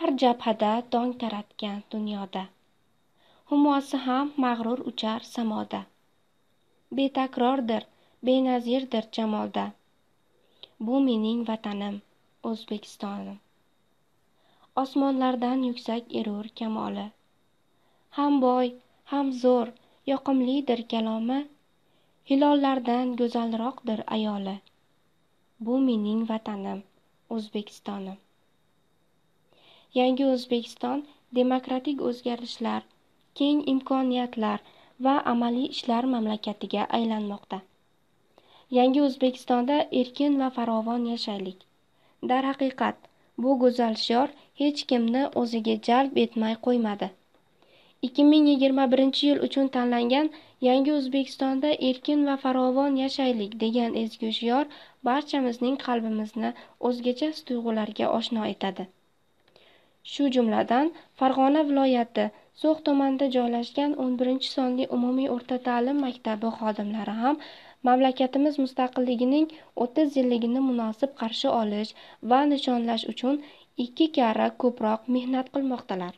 Har jabhada dong taratgan dunyoda, humosi ham mag'rur uchar samoda. Betakrordir, benazirdir jamolda. Bu mening vatanim, O'zbekistonim. Osmonlardan yuksak erur kamoli. Ham boy, ham zo'r, yoqimlidir kalomi. Hilollardan go'zalroqdir ayoli. Bu mening vatanim, O'zbekistonim. Yangi O'zbekiston demokratik o'zgarishlar, keng imkoniyatlar va amaliy ishlar mamlakatiga aylanmoqda. Yangi O'zbekistonda erkin va farovon yashaylik. Darhaqiqat, bu go'zal shior hech kimni o'ziga jalb etmay qo'ymadi. 2021 yil uchun tanlangan Yangi O'zbekistonda erkin va farovon yashaylik degan ezgu shior barchamizning qalbimizni o'zgacha tuyg'ularga oshno etadi. Shu jumladan Farg'ona viloyati So'x tumanida joylashgan 11-sonli umumiy o'rta ta'lim maktabi xodimlari ham mamlakatimiz mustaqilligining 30 yilligini munosib qarshi olish va nishonlash uchun 2 karra ko'proq mehnat qilmoqdalar.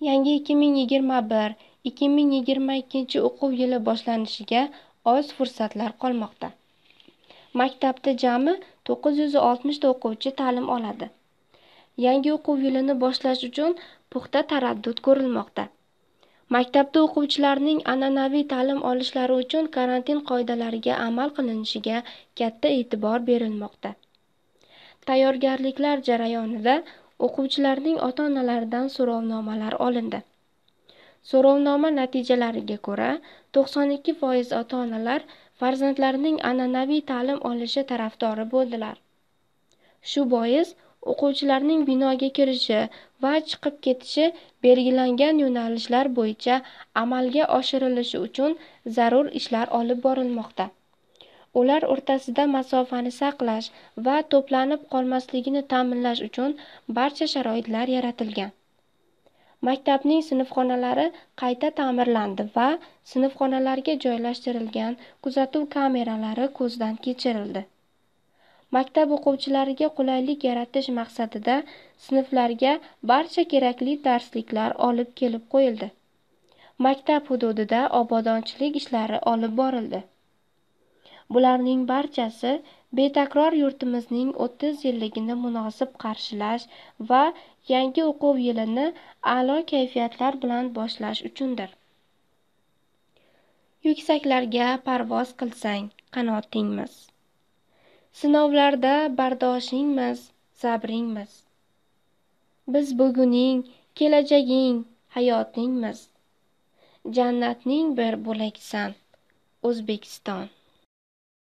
Yangi 2021-2022 o'quv yili boshlanishiga oz fursatlar qolmoqda. Maktabda jami 960 ta o'quvchi ta'lim oladi. Yangi o'quv yilini boshlash uchun puxta taraddud ko'rilmoqda. Maktabda o'quvchilarning an'anaviy ta'lim olishlari uchun karantin qoidalariga amal qilinishiga katta e'tibor berilmoqda. Tayyorgarliklar jarayonida o'quvchilarning ota-onalaridan so'rovnomalar olindi. So'rovnoma natijalariga ko'ra, 92% ota-onalar farzandlarining an'anaviy ta'lim olishi tarafdori bo'ldilar. Shu bois o'quvchilarning binoga kirishi va chiqib ketishi belgilangan yo'nalishlar bo'yicha amalga oshirilishi uchun zarur ishlar olib borilmoqda. Ular o'rtasida masofani saqlash va to'planib qolmasligini ta'minlash uchun barcha sharoitlar yaratilgan. Maktabning sinfxonalari qayta ta'mirlandi va sinfxonalarga joylashtirilgan kuzatuv kameralari ko'zdan kechirildi. Maktab o'quvchilariga qulaylik yaratish maqsadida sinflarga barcha kerakli darsliklar olib kelib qo'yildi. Maktab hududida obodonchilik ishlari olib borildi. Bularning barchasi betakror yurtimizning 30 yilligini munosib qarshilash va yangi o'quv yilini a'lo kayfiyatlar bilan boshlash uchundir. Yuksaklarga parvoz qilsang qanotingmiz. Sinovlarda bardoshingmiz, sabringmiz. Biz buguning, kelajaging, hayotingmiz. Jannatning bir bo'laksan, O'zbekiston.